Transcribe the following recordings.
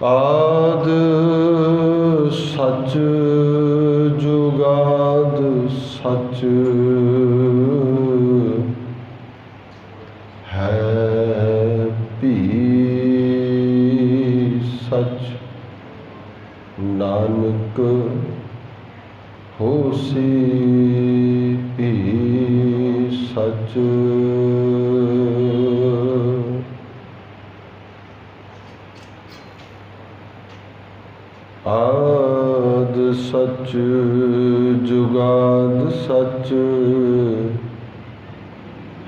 ਆਦਿ ਸਚ ਜੁਗਾਦ ਸਚ ਹੈ ਭੀ ਸਚ ਨਾਨਕ ਹੋਸੀ ਭੀ ਸਚ। ਆਦ ਸਚ ਜੁਗਾਦ ਸਚ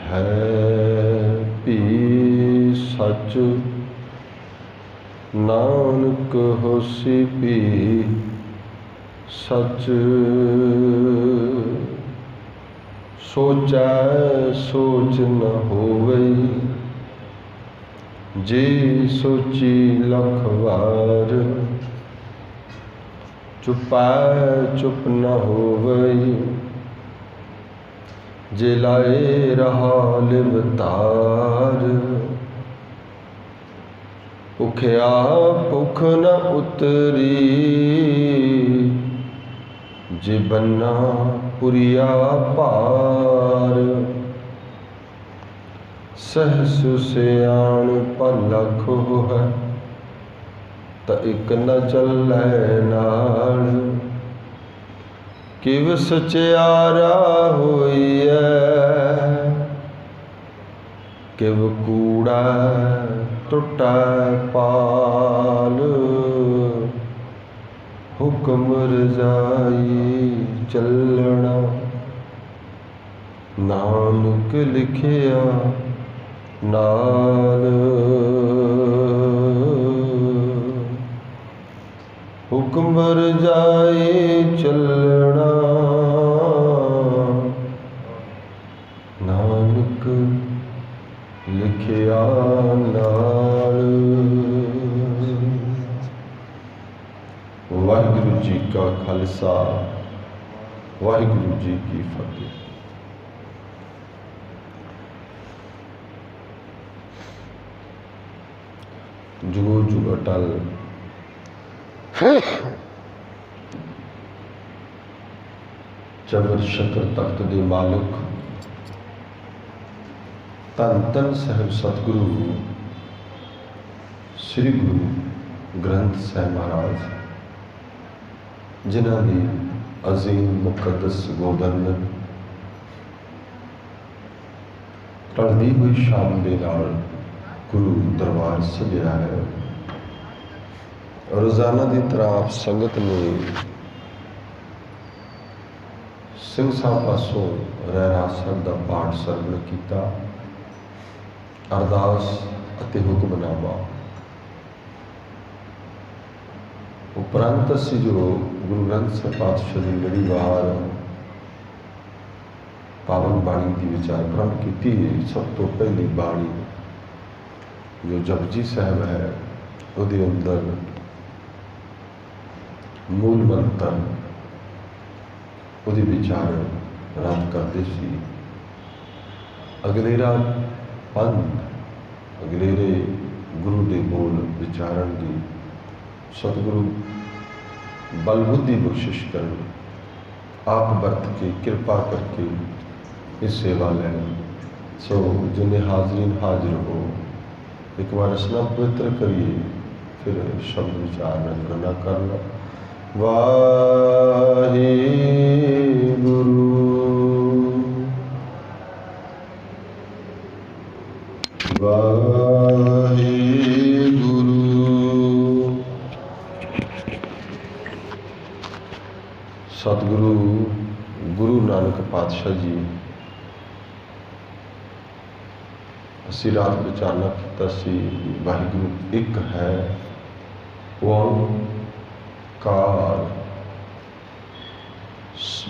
ਹੈ ਭੀ ਸਚ ਨਾਨਕ ਹੋਸੀ ਭੀ ਸਚ। ਸੋਚੈ ਸੋਚ ਨ ਹੋਵਈ ਜੇ ਸੋਚੀ ਲਖ ਵਾਰ। ਚੁਪੈ ਚੁਪ ਨ ਹੋਵਈ ਜੇ ਲਾਏ ਰਹਾ ਲਿਵਤਾਰ। ਭੁਖਿਆ ਭੁਖ ਨ ਉਤਰੀ ਜੇ ਬੰਨਾ ਪੁਰੀਆ ਭਾਰ। ਸਹਸ ਸਿਆਣ ਭਲਖ ਹੋਇ ਤਾਂ ਇੱਕ ਨ ਚੱਲੈ ਨਾਲ। ਕਿਵ ਸਚਿਆਰਾ ਹੋਈਐ ਕਿਵ ਕੂੜਾ ਟੁੱਟੈ ਪਾਲ। ਹੁਕਮ ਰਜਾਈ ਚੱਲਣਾ ਨਾਨਕ ਲਿਖਿਆ ਨਾਲ। ਹੁਕਮ ਰਜਾਈ ਚੱਲਣਾ ਨਾਨਕ ਲਿਖਿਆ ਨਾਲ। ਵਾਹਿਗੁਰੂ ਜੀ ਕਾ ਖਾਲਸਾ ਵਾਹਿਗੁਰੂ ਜੀ ਕੀ ਫਤਿਹ। ਜੁਗੋ ਜੁਗ ਅਟਲ ਚਬਰ ਸ਼ਕਰ ਤਖਤ ਦੇ ਮਾਲਕ ਧੰਨ ਧੰਨ ਸਾਹਿਬ ਸਤਿਗੁਰੂ ਸ੍ਰੀ ਗੁਰੂ ਗ੍ਰੰਥ ਸਾਹਿਬ ਮਹਾਰਾਜ, ਜਿਨ੍ਹਾਂ ਦੀ ਅਜ਼ੀਮ ਮੁਕੱਦਸ ਗੋਬਿੰਦ ਢਲਦੀ ਹੋਈ ਸ਼ਾਮ ਦੇ ਨਾਲ ਗੁਰੂ ਦਰਬਾਰ ਸਜਿਆ ਹੈ। ਰੋਜ਼ਾਨਾ ਦੀ ਤਰ੍ਹਾਂ ਆਪ ਸੰਗਤ ਨੇ ਸਿੰਘ ਸਾਹਿਬ ਪਾਸੋਂ ਰਹਿਰਾਸ ਸਾਹਿਬ ਦਾ ਪਾਠ ਸਰਵਣ ਕੀਤਾ। ਅਰਦਾਸ ਅਤੇ ਹੁਕਮਨਾਮਾ ਉਪਰੰਤ ਅਸੀਂ ਜੋ ਗੁਰੂ ਗ੍ਰੰਥ ਸਾਹਿਬ ਪਾਤਸ਼ਾਹ ਦੀ ਲੜੀਵਾਰ ਪਾਵਨ ਬਾਣੀ ਦੀ ਵਿਚਾਰ ਪ੍ਰੰਭ ਕੀਤੀ। ਸਭ ਤੋਂ ਪਹਿਲੀ ਬਾਣੀ ਜੋ ਜਪਜੀ ਸਾਹਿਬ ਹੈ, ਉਹਦੇ ਅੰਦਰ ਮੂਲ ਮੰਤਰ ਉਹਦੀ ਵਿਚਾਰ ਰਾਤ ਕਰਦੇ ਸੀ। ਅਗਲੇਰਾ ਪੰਥ, ਅਗਲੇਰੇ ਗੁਰੂ ਦੇ ਬੋਲ ਵਿਚਾਰਨ ਦੀ ਸਤਿਗੁਰੂ ਬਲ ਬੁੱਧੀ ਬਖਸ਼ਿਸ਼ ਕਰਨ, ਆਪ ਵਰਤ ਕੇ ਕਿਰਪਾ ਕਰਕੇ ਇਹ ਸੇਵਾ ਲੈਣ। ਸੋ ਜਿੰਨੇ ਹਾਜ਼ਰੀਨ ਹਾਜ਼ਰ ਹੋ, ਇੱਕ ਵਾਰ ਰਸਨਾ ਪਵਿੱਤਰ ਕਰੀਏ, ਫਿਰ ਸ਼ਬਦ ਵਿਚਾਰ ਨਾਲ ਕਰਨਾ। ਵਾਹਿਗੁਰੂ ਵਾਹਿਗੁਰੂ। ਸਤਿਗੁਰੂ ਗੁਰੂ ਨਾਨਕ ਪਾਤਸ਼ਾਹ ਜੀ, ਅਸੀਂ ਰਾਤ ਵਿਚਾਰਨਾ ਕੀਤਾ ਸੀ ਵਾਹਿਗੁਰੂ ਇੱਕ ਹੈ, ਓਂਕਾਰ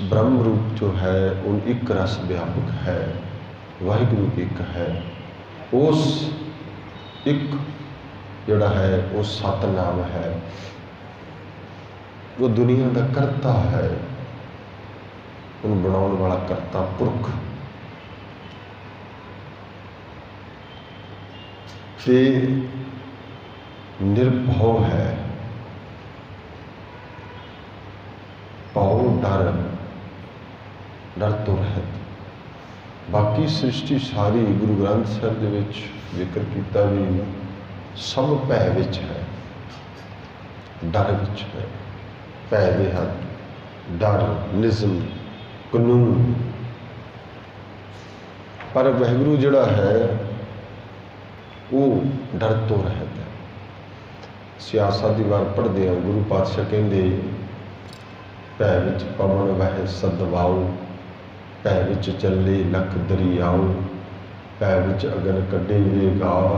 ब्रह्म रूप जो है उन एक रस व्यापक है। वाहिगुरु एक है, उस एक जड़ा है वो सतनाम है, वो दुनिया का करता है, उन बनाने वाला करता पुरख। ते निर्भव है। भव डर, डर तो रहत। बाकी सृष्टि सारी गुरु ग्रंथ साहिब दे विच जिक्र किया भी सब भै विच है, डर विच है। भै दे हर डर, निज़म, कानून। पर वाहिगुरू जिहड़ा है वो डर तो रहत है। सियासत की वार पढ़ते हैं, गुरु पातशाह कहते भै विच पवन वह सदवाओ, भै विच चले लख दरियाओ, भै विच अगन कढ़े वेगार,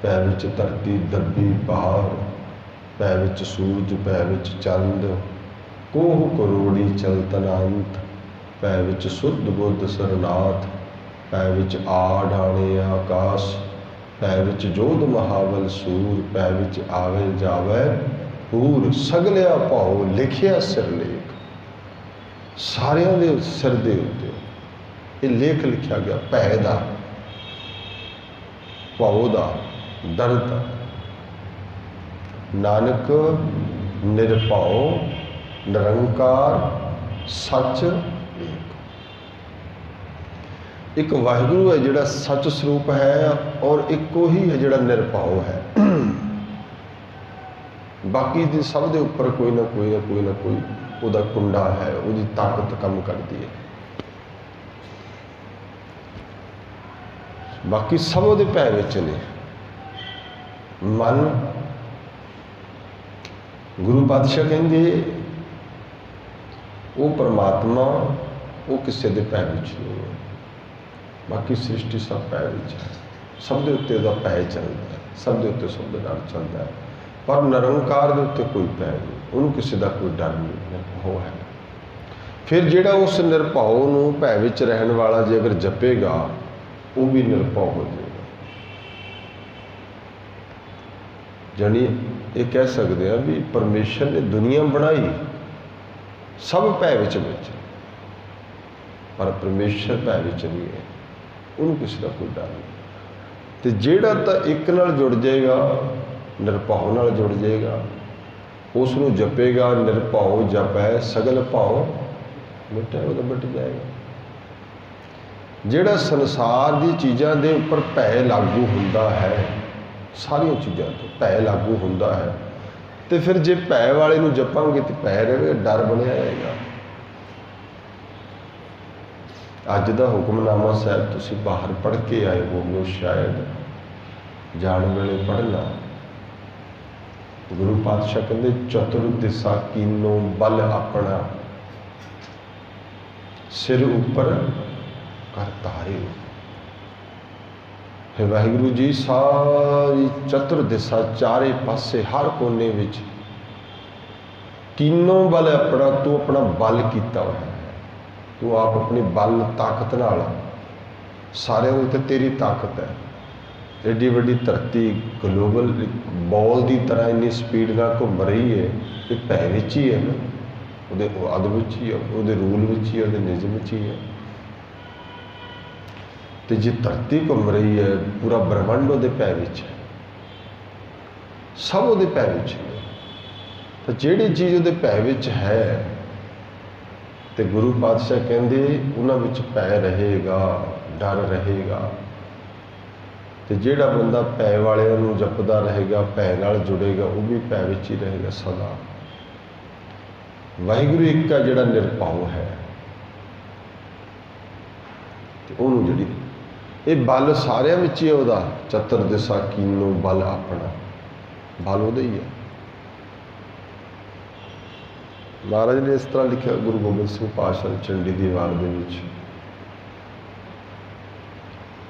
भै विच धरती दबी पहाड़, भै विच सूरज भै विच चंद, कोह करोड़ी चलतनांत, भै विच सुध बुद्ध सरनाथ, भै विच आढ़ाणे आकाश, भै विच जोध महाबल सूर, भै विच आवे जावे पूर, सगलिया भाओ लिखिया सिरलेख। सारियां दे सिर दे उत्ते ये लेख लिखा गया, भै दा, भाओ दा, डर दा। नानक निरभाओ निरंकार सच एक। एक वाहिगुरू है जिहड़ा सच स्वरूप है और एको ही है जिहड़ा निरभाओ है। बाकी दी सब दे उपर कोई ना कोई ना कोई ना कोई उहदा कुंडा है, उहदी ताकत काम करती है। बाकी सब उहदे भै विच ने। मन गुरु पातशाह कहंदे वो परमात्मा वो किसी के भै विच नहीं है। बाकी सृष्टि सब भै विच है, सब दे उत्ते उहदा भै चलता है, सब दे उत्ते सब दा डर चलता है। पर निरंकार दे उत्ते कोई भै नहीं, उन्होंने किसी का कोई डर नहीं, निर्भव है। फिर जिहड़ा उस निर्भव नूं भै विच रहन वाला जे अगर जपेगा वो भी निर्भव हो जाएगा। जानी ये कह सकते हैं भी परमेश्वर ने दुनिया बनाई सब भै विच, पर परमेश्वर भै विच नहीं है, उन्होंने किसी का कोई डर नहीं। तो जिहड़ा तो एक नाल जुड़ जाएगा, निरभाव नाल जुड़ जाएगा, उसनूं जपेगा, निरभाव जप है सगल भाव मिटे, वो मिट जाएगा। जिहड़ा संसार की चीज़ों के उपर भै लागू हुंदा है, सारिया चीज़ों तो भै लागू हुंदा है, तो फिर जे भै वाले नूं जपांगे तो भै रहेगा, डर बनिया रहेगा। अज का हुक्मनामा साहब तुसीं बाहर पढ़ के आए होवो, शायद जाण वेले पढ़ना। गुरु पातशाह कहते चतुर दिशा कीनो बल अपना, सिर उपर कर तारे। हे वाहिगुरू जी सारी चतुर दिशा चारे पासे हर कोने विच कीनो बल अपना, तू अपना बल कीता होया है। तू आप अपनी बल ताकत नाल सारे उत्ते तेरी ताकत है। एडी वड्डी धरती ग्लोबल बॉल की तरह इन्नी स्पीड नाल घूम रही है, ये भै विच ही है ना, उहदे अद विच ही है, उहदे रूल विच ही है, उहदे निज़म विच ही है। तो जे धरती घूम रही है, पूरा ब्रह्मंड उहदे भै विच है, सब उहदे भै विच है। तो जिहड़ी चीज़ उहदे भै विच है, तो गुरु पातशाह कहते उन्हां विच भै रहेगा, डर रहेगा। तो जिहड़ा बंदा भै वालियां नूं जपदा रहेगा, भै नाल जुड़ेगा, वो भी भै विच ही रहेगा सदा। वाहिगुरू एक आ जिहड़ा निरभाव है, तो उहनूं जिहड़ी ये बल सारियां विच ही उहदा, चतुर दिशा कीनो बल अपना, बल उहदा ही है। महाराज ने इस तरह लिखा गुरु गोबिंद सिंह पातशाह चंडी दी वार दे विच,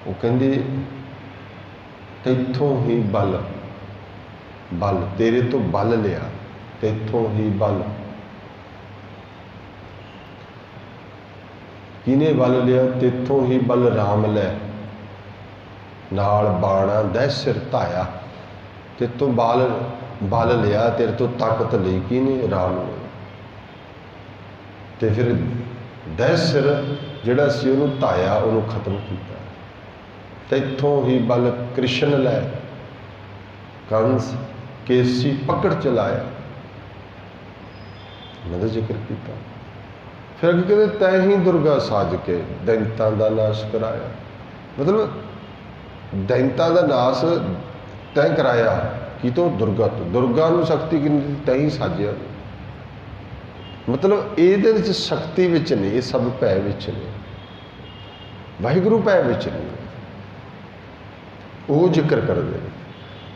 वो कहंदी तैथों ही बल, बल तेरे तो बल लिया, तैथों ही बल। किने बल लिया? तैथों ही बल राम लै, नाल बाणा दै सिर धाया। तेरे तो बल लिया, तेरे तो ताकत ली किने? राम ने। तो फिर दै सिर जिहड़ा सी उहनूं धाया, उहनूं खत्म किया। तैथों ही बल कृष्ण लै, कंस केसी पकड़ चलाया, उन्होंने जिक्र किया। फिर अगे कहते तै ही दुर्गा साज के दैंतां दा नाश कराया, मतलब दैंतां दा नाश तैं कराया की तो दुर्गा तो, दुर्गा नूं शक्ति किन्नी तैं ही साजिया। मतलब ਇਹਦੇ ਵਿੱਚ शक्ति विच नहीं, ये सब भै विच ने, वाहिगुरू भै विच नहीं, वो जिक्र करते हैं।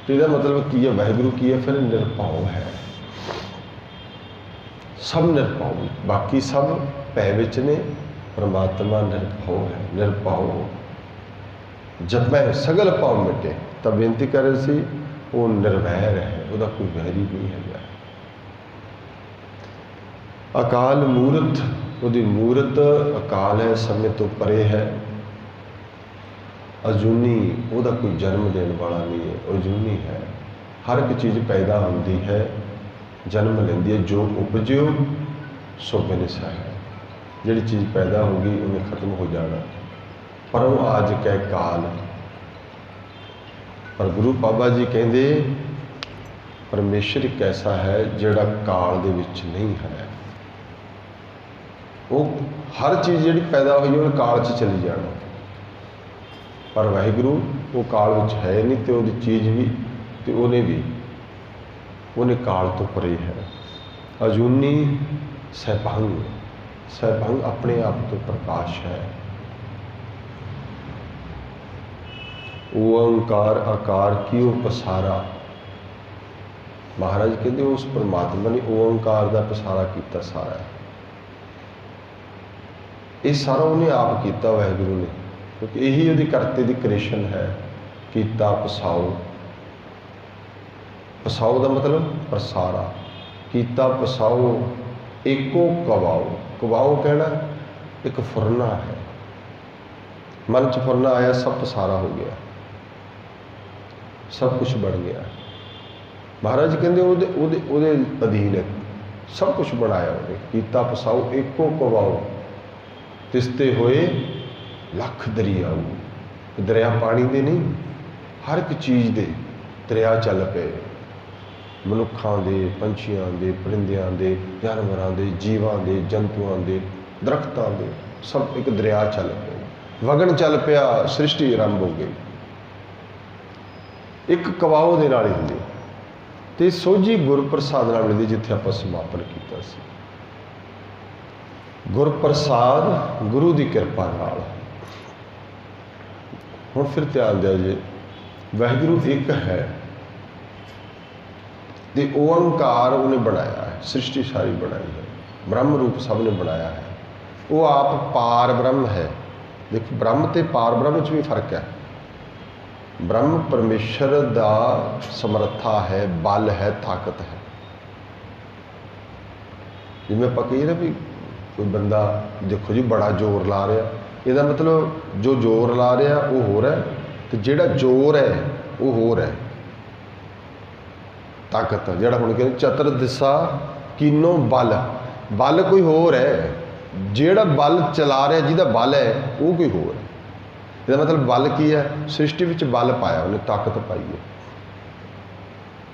तो इसका मतलब की है, वाहिगुरू की है, फिर निरभाव है, सब निरभाव, बाकी सब भै विच ने, परमात्मा निरभाव है। निरभाव जब मैं सगल भाव मिटे, तब बेनती कर रहे सी वो निर्वैर है, वह कोई वैरी नहीं है। अकाल मूरत, उसकी मूरत अकाल है, समय तो परे है। अजूनी, वह कोई जन्म देने वाला नहीं है, अजूनी है। हर एक चीज़ पैदा होती है, जन्म लेंदी है, जो उपजो सो बिनसा है। जिहड़ी चीज़ पैदा होगी उन्हें खत्म हो जाना, पर वो आज कै काल। पर गुरु बाबा जी कहते परमेश्वर एक ऐसा है जिहड़ा काल दे विच नहीं है। वो हर चीज़ जी पैदा हुई है काल च चली जाना, पर वाहिगुरू वो काल विच है नहीं, तो वो चीज़ भी तो उन्हें काल तो परे है। अजूनी सहभंग, सहभंग अपने आप तो प्रकाश है। ओंकार आकार की वो पसारा, महाराज कहते उस परमात्मा ने ओंकार का पसारा किया सारा। ये सारा उन्हें आप किया वाहिगुरू ने, क्योंकि यही वो करते की क्रिएशन है। कीता पसाओ, पसाओ का मतलब प्रसारा, कीता पसाओ एको कवाओ। कवाओ कहना एक फुरना है, मन च फुरना आया, सब पसारा हो गया, सब कुछ बन गया। महाराज कहते उहदे अधीन सब कुछ बनाया उन्हें। कीता पसाओ एको कवाओ, तिसते होए लख दरियाऊ। दरिया पानी दे नहीं, हर एक चीज़ दे दरिया चल पे, मनुखों के, पंछियों के, परिंदियां के, जानवरों के, जीवों के, जंतुओं के, दरख्तों के, सब एक दरिया चल पे, वगन चल पिया, सृष्टि आरंभ हो गई। एक कवाओ दे नाल ही हुंदी ते सोझी गुरप्रसाद नाल मिलदी, जिथे आपां समापन कीता सी। गुरप्रसाद गुरु की कृपा नाल। हुण फिर ध्यान दिया जी, वाहिगुरू एक है, ते ओंकार उन्हें बनाया है, सृष्टि सारी बनाई है, ब्रह्म रूप सब ने बनाया है। वो आप पार ब्रह्म है। देखो ब्रह्म ते पार ब्रह्म च भी फर्क है। ब्रह्म परमेश्वर दा समर्था है, बल है, ताकत है। जिवें आपां कही ना भी कोई बंदा देखो जी बड़ा जोर ला रहा, इसका मतलब जो जोर ला रहा वो हो रहा है, तो जिहड़ा जोर है वो हो रहा है। ताकत जिहड़ा हुण कहते चतर दिशा कीनो बल, बल कोई होर है, जिहड़ा बल चला रहा जिहदा बल है वो कोई होर है। इसका मतलब बल की है, सृष्टि विच बल पाया उन्हें, ताकत पाई है।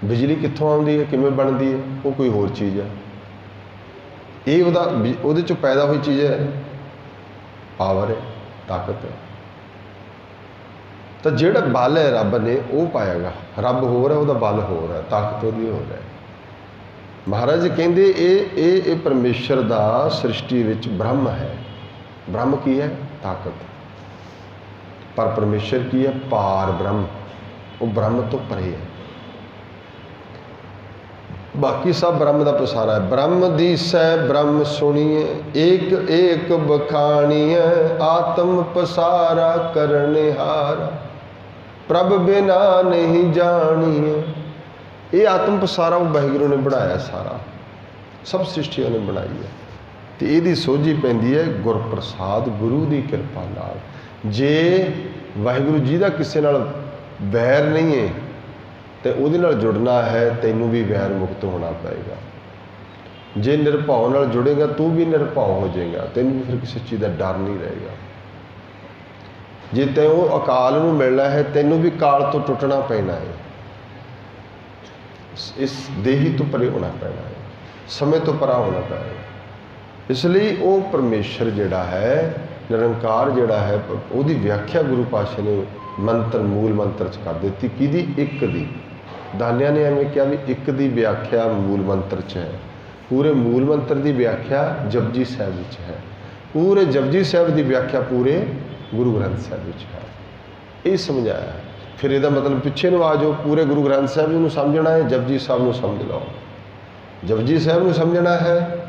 बिजली कित्थों आउंदी है, किवें बनदी है, वो कोई होर चीज़ है। ये उहदे चों पैदा हुई चीज़ है, पावर है, ताकत है। तो जिहड़ा बल है रब ने वो पाएगा, रब हो रहा है, बल हो रहा है, ताकत वो हो रहा है। महाराज जी कहते ये परमेश्वर दा सृष्टि विच ब्रह्म है। ब्रह्म की है ताकत, पर परमेश्वर की है पार ब्रह्म, वो ब्रह्म तो परे है। बाकी सब ब्रह्म का पसारा है। ब्रह्म दिसै ब्रह्म सुनिए, एक एक बखानिए, आत्म पसारा करने हारा, प्रभ बिना नहीं जानिए। ये आत्म पसारा वो वाहिगुरू ने बनाया, सारा सब सृष्टियों ने बनाई है। तो यदी सोझी पैंदी है गुरप्रसाद, गुरु की कृपा नाल। जे वाहिगुरू जी का किसी नाल वैर नहीं है तो उहदे नाल जुड़ना है, तैनूं भी वैर मुक्त होना पएगा। जे निरभाव नाल जुड़ेगा तू भी निरभाव हो जाएगा, तैनूं भी फिर किसी चीज़ का डर नहीं रहेगा। जे तैनूं अकाल नूं मिलना है, तैनूं भी काल तो टुटना पैना है। इस देही तो परे होना पैना है, समय तो परा होना पैना। इसलिए वो परमेश्वर जिहड़ा है, निरंकार जिहड़ा है, उसकी व्याख्या गुरु पातशाह ने मंत्र मूल मंत्र च कर दी। किहदी? एक दी। दानिया ने एवं कहा भी एक दी व्याख्या मूल मंत्र च है। पूरे मूल मंत्र की व्याख्या जपजी साहिब विच है। पूरे जपजी साहिब की व्याख्या पूरे गुरु ग्रंथ साहिब विच है। ये समझाया। फिर इसका मतलब पिछे ਨੂੰ आ जाओ, पूरे गुरु ग्रंथ साहिब जी समझना है, जपजी साहब को समझ लो। जपजी साहब को समझना है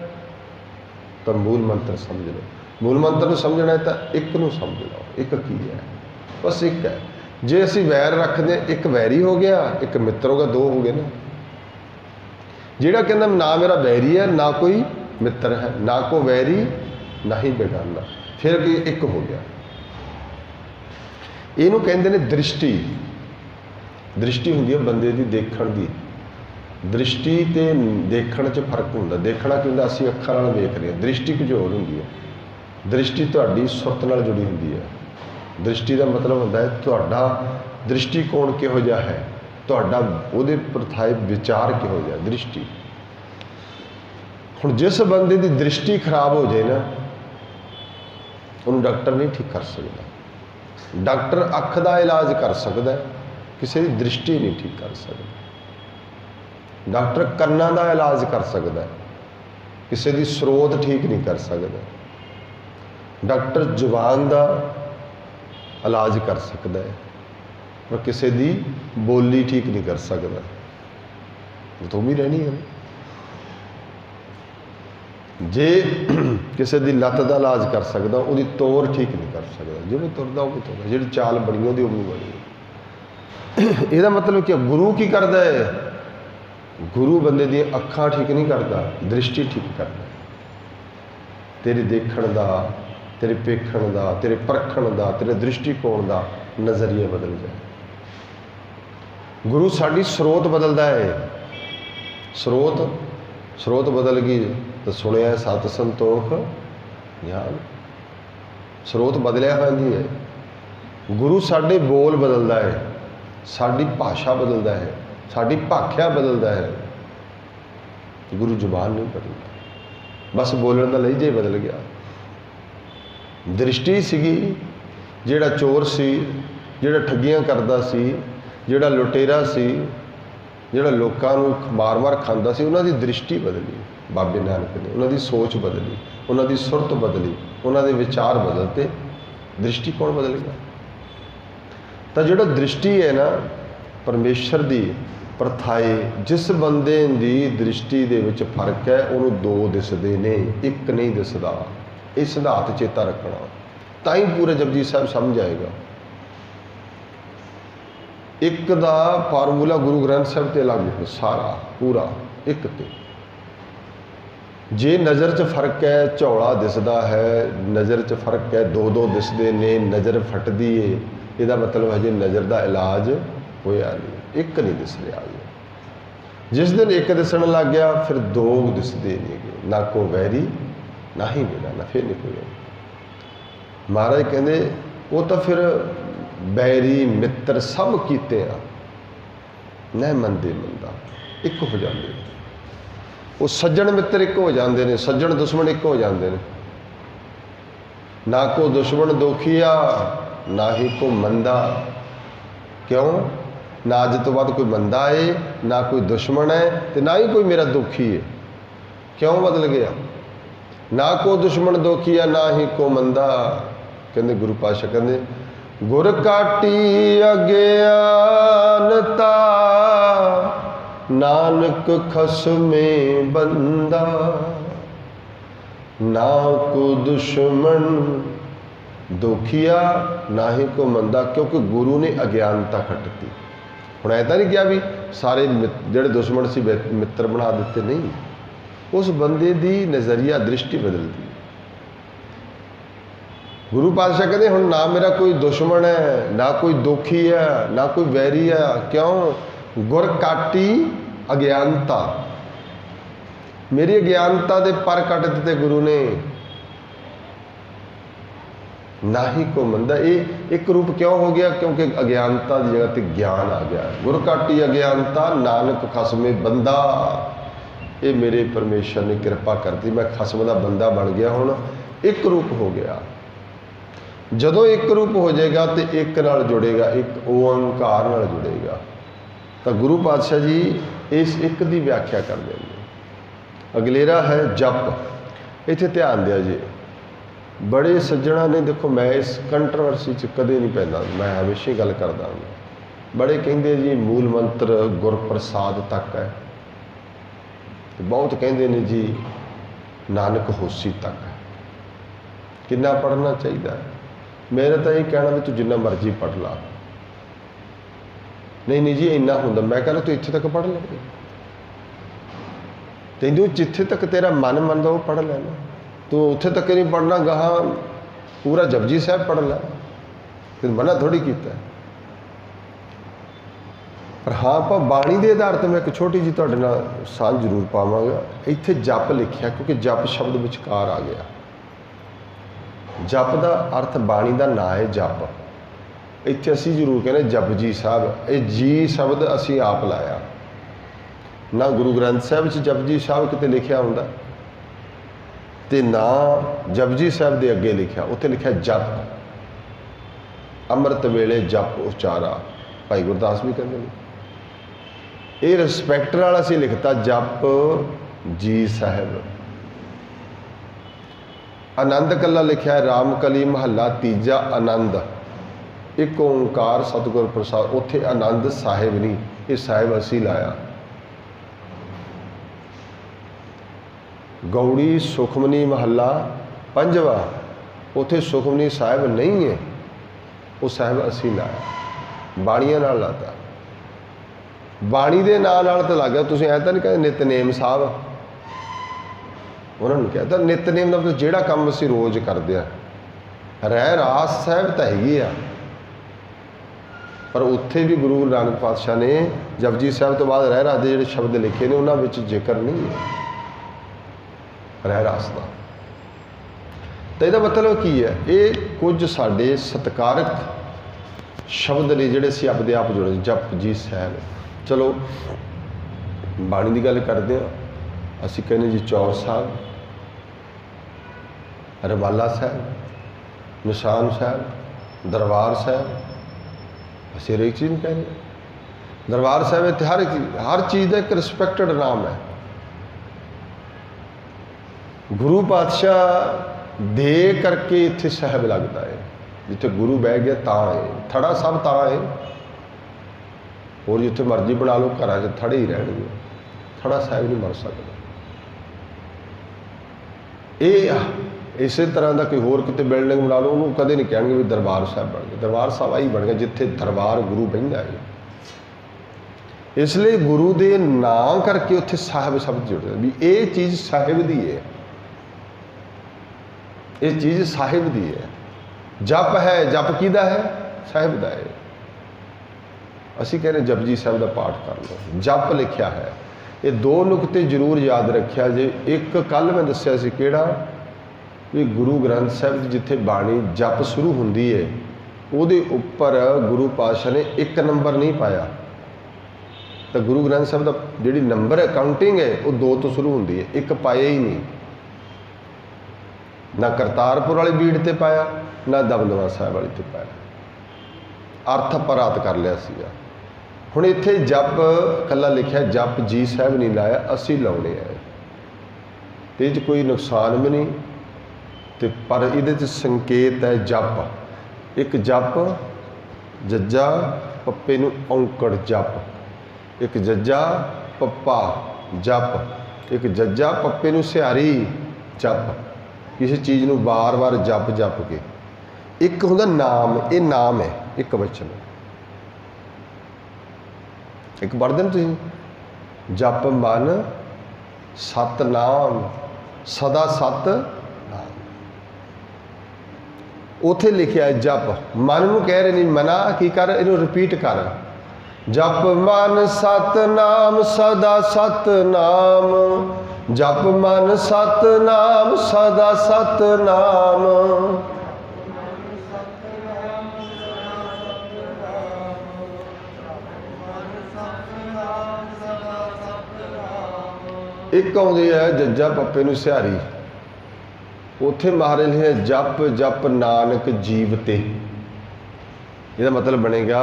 तो मूल मंत्र समझ लो, मूल मंत्र समझना है तो एक को समझ लो। एक की है? बस एक है। जे असी वैर रखते, एक वैरी हो गया, एक मित्र हो गया, दो हो गए ना। जिहड़ा कहना ना मेरा वैरी है ना कोई मित्र है, ना को वैरी ना ही बेगाना, फिर कि एक हो गया। इनू कहते हैं दृष्टि। दृष्टि होंदी है बंदे की देखण की। दृष्टि ते देखण च फर्क होंदा। देखना कि होंदा असीं अखां नाल वेख रहे हैं, दृष्टि कुछ होर होंदी है। दृष्टि तुहाडी सुरत नाल जुड़ी होंदी है। दृष्टि का मतलब होंदा है तुहाडा दृष्टिकोण किहो जिहा है, तुहाडा उहदे प्रथाए विचार किहो जिहा। दृष्टि हुण जिस बंदे की दृष्टि खराब हो जाए ना, उन्होंने डॉक्टर नहीं ठीक कर सकता। डॉक्टर अख का इलाज कर सकता है, किसी की दृष्टि नहीं ठीक कर सकता। डॉक्टर कन्ना का इलाज कर सकता है, किसी की स्रोत ठीक नहीं कर सकता। डॉक्टर जुबान का इलाज कर सकता है, पर किसी की बोली ठीक नहीं कर सकता। तो भी रहनी है। जे किसी की लत्त का इलाज कर सकता, वो तौर ठीक नहीं कर सकता। जिवें तुरदा वो तुरदा, जी चाल बनी वो भी बनी। यदा मतलब क्या? गुरु की करता है? गुरु बंदे दी अखां ठीक नहीं करता, दृष्टि ठीक करता। तेरे देखण का, तेरे पेखण का, तेरे परखण का, तेरे दृष्टिकोण का नज़रिया बदल जाए। गुरु साड़ी स्रोत बदलता है। स्रोत बदल गई तो सुनिया सत संतोख ज्ञान। स्रोत बदलिया होंदी है। गुरु साडे बोल बदलता है, साड़ी भाषा बदलता है, साड़ी भाख्या बदलता है। गुरु जुबान नहीं बदलता, बस बोलने का लहजा ही बदल गया। दृष्टि सीगी, जिहड़ा चोर सी, जिहड़ा ठगियां करदा सी, जिहड़ा लुटेरा सी, जिहड़ा लोकां नूं मार मार खांदा सी, उन्हां दी दृष्टि बदली बाबे नानक ने। उन्हां दी सोच बदली, उन्हां दी सुरत बदली, उन्हां दे विचार बदलते, दृष्टिकोण बदल गया। तो जिहड़ा दृष्टि है ना, परमेश्वर दी प्रथाए, जिस बंदे दी दृष्टि दे विच फर्क है, उन्होंने दो दिसदे ने, एक नहीं दिसदा। ये सिद्धांत चेता रखना, ताई पूरे जपजी साहब समझ आएगा। एक दा फार्मूला गुरु ग्रंथ साहब ते लागू है, सारा पूरा एक ते। जे नज़र च फर्क है, झौला दिसदा है, नज़र च फर्क है, दो दो दिसदे ने, नज़र फटदी है, इसदा मतलब है जे नज़र का इलाज होया नहीं, एक नहीं दिस रहा। जिस दिन एक दिसन लग गया, फिर दो दिसदे नहीं गए, ना को वैरी ना ही मेरा, ना फिर नहीं कोई। महाराज कहते वो तो फिर बैरी मित्र सब कीते आ, न मंदे मंदा एक हो जाते। वो सज्जन मित्र एक हो जाते हैं, सज्जन दुश्मन एक हो जाते हैं। ना को दुश्मन दोखिया ना ही को मंदा। क्यों? ना अज तो बाद कोई मंदा है, ना कोई दुश्मन है, तो ना ही कोई मेरा दुखी है। क्यों बदल गया? ना को दुश्मन दोखिया ना ही को मंदा। कहते गुरु पातशाह कहते गुर काटी अज्ञानता नानक खसमे बंदा। ना को दुश्मन दोखिया ना ही को मंदा, क्योंकि गुरु ने अज्ञानता खटती। हुण ऐसा नहीं किया भी सारे जिहड़े दुश्मन सी मित्र बना दिते, नहीं। उस बंदे की नज़रिया दृष्टि बदलती। गुरु पातशाह कहते हुण ना मेरा कोई दुश्मन है, ना कोई दोखी है, ना कोई वैरी है। क्यों? गुर काटी अज्ञानता, मेरी अज्ञानता दे पर कट दिते गुरु ने। ना ही को मंदा। ये एक रूप क्यों हो गया? क्योंकि अज्ञानता की जगह पर ज्ञान आ गया। गुर काटी अज्ञानता नानक खसमे बंदा। ये मेरे परमेश्वर ने कृपा करती, मैं खसम का बंदा बन गया। हुण एक रूप हो गया। जदों एक रूप हो जाएगा तो एक नाल जुड़ेगा, एक ओंकार नाल जुड़ेगा। तो गुरु पातशाह जी इस एक की व्याख्या करते हैं। अगलेरा है जप। इत्थे ध्यान दिया जी, बड़े सज्जणा ने, देखो मैं इस कंट्रोवर्सी च कदे नहीं पैंदा, मैं हमेशा ही गल करदा हूं। बड़े कहते जी मूल मंत्र गुरप्रसाद तक है, बहुत कहते ने जी नानक होसी तक है। कितना पढ़ना चाहिए? मेरा तो यही कहना भी तू जिन्ना मर्जी पढ़ ला। नहीं जी इन्ना होंदा, मैं कहना तू इत्थे तक पढ़ ले, तैनू जिथे तक तेरा मन मनदा वो पढ़ लेना। तू उत्थे तक नहीं पढ़ना, गहा पूरा जपजी साहब पढ़ लै, फिर मना थोड़ी कीता। पर हाँ आप बाणी के आधार पर मैं एक छोटी जी तुहाडे नाल साझ जरूर पावांगा। इत्थे जप लिखिया क्योंकि जप शब्द विचकार आ गया। जप का अर्थ बाणी का ना है जप। इत्थे असी जरूर कहने जपजी साहब, ये जी शब्द असी आप लाया ना। गुरु ग्रंथ साहब जपजी साहब किते लिखिया हुंदा ते ना जपजी साहब के अगे लिखिया, उत्थे लिखिया जप। अमृत वेले जप उचारा, भाई गुरदास भी कहते हैं। ये रिस्पैक्ट नाल असी लिखता जप जी साहब। आनंद कला लिखा है, राम कली महला तीजा आनंद। एक ओंकार सतगुर प्रसाद, उत्थे आनंद साहिब नहीं, ये साहिब असी लाया। गौड़ी सुखमनी महला पंजवा, उत्थे सुखमनी साहिब नहीं है, वो साहिब असी लाया। बाणियां नाल लाता, बाणी दे नाल तो लग गया। तुसीं ऐ तां नहीं कहते नितनेम साहब, उन्होंने कहता नितनेम का मतलब जिहड़ा काम असी रोज़ करते हैं। रह रास साहब तो हैगी आ, पर उत्थे भी गुरु नानक पातशाह ने जपजी साहब तो बाद रह रास के जिहड़े शब्द लिखे ने उन्होंने जिक्र नहीं है रह रास का। तो यदा मतलब की है, ये कुछ साडे सत्कारक शब्द ने जिहड़े असीं आपदे आप जुड़े। जपजी साहब, चलो बाणी की गल करते हैं। असीं कहने जी चौर साहब, रवाला साहब, निशान साहब, दरबार साहब, असीं हर एक चीज़ नहीं कहने। दरबार साहब इत्थे हर चीज़ का एक रिस्पैक्टेड नाम है। गुरु पातशाह दे करके इत्थे साहब लगता है, जिथे गुरु बह गया तां है। थड़ा सब तां है, और जिथे मर्जी बना लो घर च थड़े ही रहणगे, थड़ा साहब नहीं मर सकता। ये इस तरह का कोई होर किते बिल्डिंग बना लो, उन्होंने कदे नहीं कहेंगे भी दरबार साहब बन गए। दरबार साहब आई बन गया जिथे दरबार गुरु बहिंदा है। इसलिए गुरु के ना करके उत्थे साहिब शब्द जुड़े भी ये चीज़ साहिब दी है, ये चीज़ साहिब दी है। जप है, जप किहदा है? साहिब दा है। असीं कहने जपजी साहब का पाठ कर लो, जप लिखिया है। ये दो नुकते जरूर याद रखिया जे। एक कल मैं दस्सिया सी किहड़ा भी गुरु ग्रंथ साहब जिथे बाणी जप शुरू होंदी है उहदे उपर गुरु पातशाह ने एक नंबर नहीं पाया। तो गुरु ग्रंथ साहब का जिहड़ी नंबर है काउंटिंग है वो 2 तो शुरू होंदी है, एक पाया ही नहीं। ना करतारपुर वाली बीड़ ते पाया, ना दमदमा साहब वाली ते पाया। अर्थ परात कर लिया सीगा। हुण इत्थे जप कला लिखिया, जप जी साहब नहीं लाया, असी लाउणे है। ते कोई नुकसान भी नहीं, ते पर इहदे च संकेत है जप। एक जप जज्जा पप्पे नूं औंकड़ जप, एक जज्जा पप्पा जप, एक जज्जा पप्पे नूं सिहारी जप। किसी चीज़ नूं बार बार जप जप के। एक हुंदा नाम, ये नाम है एक वचन। एक पढ़ दें तुसीं, जप मन सतनाम सदा सत नाम। उथे लिखिया जप, मन नूं कह रहे नहीं, मना की कर, इनू रिपीट कर। जप मन सतनाम सदा सतनाम, जप मन सतनाम सदा सतनाम। एक आउंदी है जज्जा पप्पे नूं सिहारी, उत्थे महाराज लिखिਆ जप जप नानक जीवते। ਇਹਦਾ मतलब बनेगा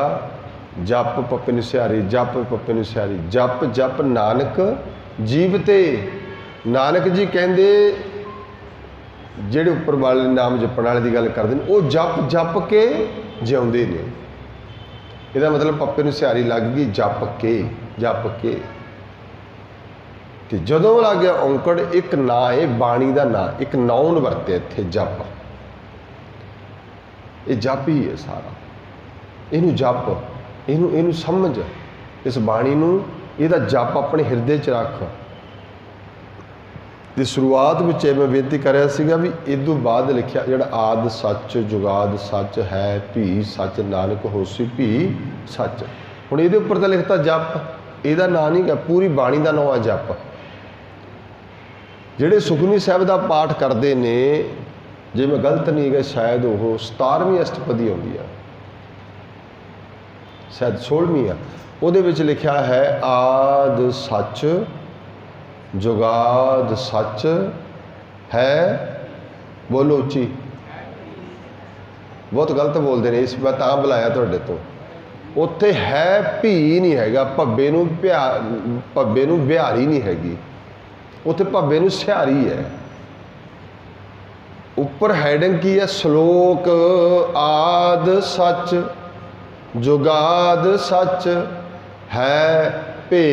जप पप्पे नूं सिहारी, जप पप्पे नूं सिहारी, जप जप नानक जीवते। नानक जी कहते ਜਿਹੜੇ ਉੱਪਰ ਵਾਲੇ ਨਾਮ ਜਪਣ ਵਾਲੇ ਦੀ ਗੱਲ ਕਰਦੇ ਨੇ ਉਹ ਜਪ ਜਪ ਕੇ ਜਿਉਂਦੇ ਨੇ। ਇਹਦਾ ਮਤਲਬ ਪੱਪੇ ਨੂੰ ਸਿਹਾਰੀ ਲੱਗ ਗਈ ਜਪ ਕੇ ਜਪ ਕੇ। ਤੇ ਜਦੋਂ ਲੱਗ ਗਿਆ ਔਂਕੜ, ਇੱਕ ਨਾਂ ਹੈ ਬਾਣੀ ਦਾ ਨਾਂ, ਇੱਕ ਨਾਉਨ ਵਰਤਿਆ ਇੱਥੇ ਜਪ। ਇਹ ਜਪ ਹੀ ਹੈ ਸਾਰਾ। ਇਹਨੂੰ ਜਪ, ਇਹਨੂੰ ਸਮਝ, ਇਸ ਬਾਣੀ ਨੂੰ, ਇਹਦਾ ਜਪ ਆਪਣੇ ਹਿਰਦੇ 'ਚ ਰੱਖ। ਤੇ शुरुआत में मैं बेनती कर रहा सीगा भी इदों बाद लिखिया जिहड़ा आद सच जुगाद सच है भी सच नानक होसी भी सच। हुण इहदे उपर तो लिखता जप, इहदा नाम नहीं गा, पूरी बाणी का नाम है जप। जिहड़े सुखमनी साहिब का पाठ करते ने, जे मैं गलत नहीं गा शायद वो 17वीं अष्टपदी आउंदी आ, शायद 16वीं आ, उहदे विच लिखिया है आद सच जुगाद सच है, बोलो उची, बहुत गलत बोलते हैं, इस मैं तां बुलाया तुहाडे तो। उत्थे है भी नहीं हैगा, भब्बे नूं बिहारी नहीं हैगी, उत्थे भब्बे नूं सिहारी है। उपर हैडिंग की है, श्लोक आद सच जुगाद सच है भे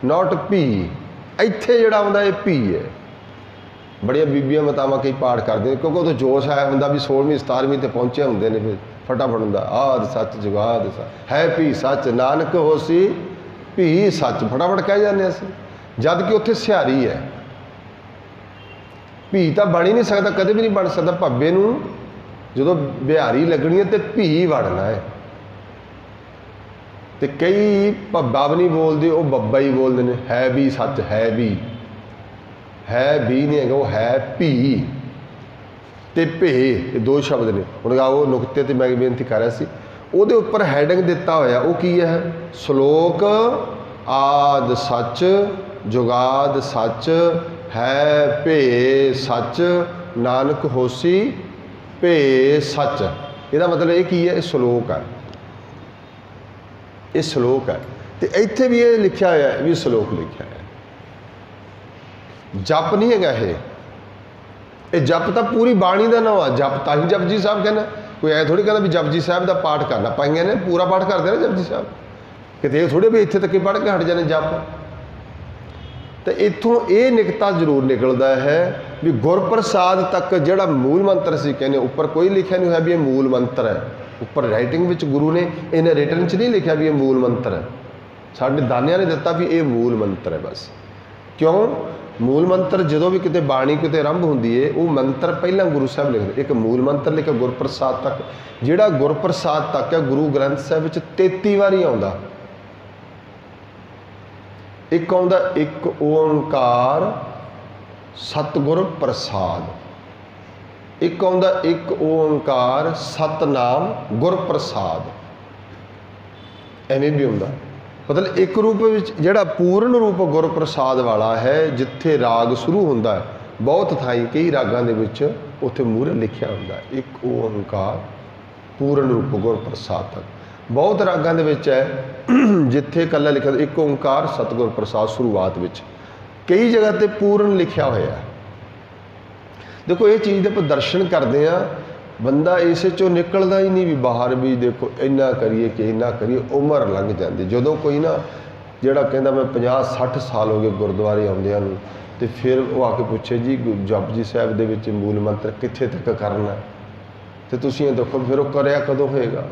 नॉट भी। इत्थे जिहड़ा आउंदा ये भी है। बड़िया बीबियां मातावां कई पाठ करते हैं क्योंकि उदों जोश आया हुंदा भी 16वीं 17वीं ते पहुंचे हुंदे ने, फिर फटाफट हुंदा आद सच जुगाद सच है भी सच नानक होसी भी सच, फटाफट कह जाने असीं, जद कि उत्थे सिहारी है। भी तो बन ही नहीं सकता, कदे भी नहीं बन सकता। भब्बे नूं जदों बिहारी लगनी है तो भी बनना है। तो कई भब्बा भी नहीं बोलते, वो बब्बा ही बोलते हैं। है भी सच है भी नहीं है, वो है भी ते भे, ये दो शब्द ने। हुण वो नुकते ते मैं बेनती कर रहा सी, उहदे उपर हैडिंग दिता होया वो की है, श्लोक आद सच जुगाद सच है भे सच नानक होसी भे सच। ਇਹਦਾ मतलब ये की है, श्लोक है, ये श्लोक है। तो इत्थे भी ये लिखा हुआ है, भी श्लोक लिखा है, जप नहीं है ये जप तो पूरी बाणी का नाम है। जप तां ही जपजी साहब कहना, कोई ऐ थोड़ी कहना भी जपजी साहब का पाठ करना, पाइयां ने पूरा पाठ करते ना जपजी साहब, किते थोड़े भी इत्थे तक पढ़ के हट जाने जप। तो इत्थों ये निकता जरूर निकलता है भी गुरप्रसाद तक जिहड़ा मूल मंत्र सी कहने, उपर कोई लिखा नहीं हुआ भी ये मूल मंत्र है। उपर राइटिंग विच गुरु ने इन्हें रिटन च नहीं लिखा भी ये मूल मंत्र है, साडे दानियां ने दिता भी ये मूल मंत्र है बस। क्यों मूल मंत्र जदों भी किते बाणी किते आरंभ हुंदी है, वो मंत्र पहला गुरु साहब लिखते, एक मूल मंत्र लिखा गुरप्रसाद तक। जिहड़ा गुरप्रसाद तक है गुरु ग्रंथ साहिब विच 33 वारी आउंदा। एक आउंदा एक ओंकार सतगुर प्रसाद, एक आउंदा एक ओंकार सतनाम गुर प्रसाद, एवें भी आउंदा। मतलब एक रूप विच जिहड़ा पूर्ण रूप गुर प्रसाद वाला है, जिथे राग शुरू हुंदा है, बहुत थाई कई रागां दे विच उत्थे मूहरे लिखिया हुंदा एक ओंकार पूर्ण रूप गुर प्रसाद तक। बहुत रागां दे विच है जिथे कल्ला लिखा एक ओंकार सतगुर प्रसाद शुरुआत विच, कई जगह ते पूर्ण लिखिया होया। देखो ये चीज़ के दर्शन करते हैं, बंदा इस चो निकलता ही नहीं भी बाहर भी देखो इन्ना करिए कि इन्ना करिए, उम्र लंघ जाती। जो कोई ना जोड़ा कहता मैं 50-60 साल हो गए गुरुद्वारे आउंदियां नूं, ते फिर वो आके पूछे जी जपजी साहब दे विच मूल मंत्र कित्थे तक करना, तो तुसीं देखो फिर वो करया कदों होएगा।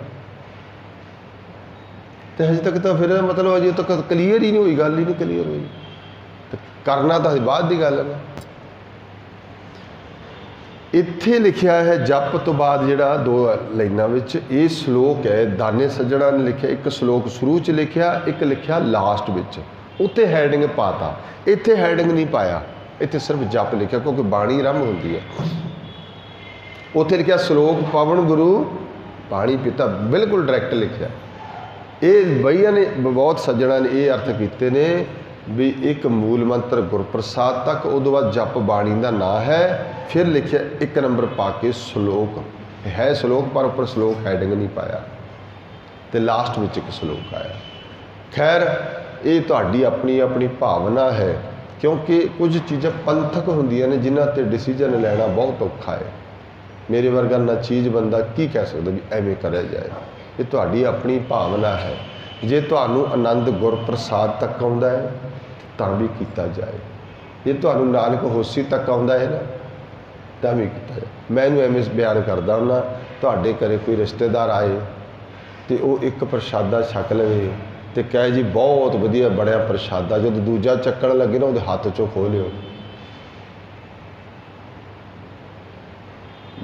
तो हजे तक तो फिर मतलब अजे तक क्लीयर ही नहीं हुई, गल ही नहीं क्लीयर हुई। तो करना तो बाद की गल है ना। इत्थे लिखिया है जप तो बाद जिहड़ा 2 लाइनां विच ये श्लोक है, दाने सज्जणा ने लिखिया, एक श्लोक शुरू च लिखिया, एक लिखिया लास्ट विच, उत्थे हैडिंग पाता, इत्थे हैडिंग नहीं पाया, इत्थे सिर्फ जप लिखिया क्योंकि बाणी आरंभ होंदी है। उत्थे लिखिया श्लोक पवन गुरु पाणी पीता, बिल्कुल डायरैक्ट लिखिया। ये बईया ने बहुत सज्जणा ने ये अर्थ किए ने भी एक मूल मंत्र गुरप्रसाद तक, उदों बाद जप बाणी का नाम है, फिर लिखे एक नंबर पा के श्लोक है, श्लोक पर उपर श्लोक हैडिंग नहीं पाया, तो लास्ट में एक श्लोक आया। खैर ये तुहाडी अपनी अपनी भावना है, क्योंकि कुछ चीज़ां पंथक होंदियां ने जिन्हां ते डिसीजन लेना बहुत औखा है। मेरे वर्गा ना चीज़ बंदा की कह सकता भी एवें करा जाए, ये तुहाडी अपनी भावना है। जे तुहानूं आनंद गुरप्रसाद तक आउंदा है तां भी कीता जाए, जे तुहानूं नानक होसी तक आउंदा है ना तां भी कीता जाए। मैं इहनूं एवें बयान करदा हुंदा, तुहाडे घरे कोई रिश्तेदार आए तो वह एक प्रशादा छक लवे तो कहे जी बहुत वधिया बड़िया प्रशादा, जो दूजा चक्कण लगे ना वो हाथ चों खो लियो।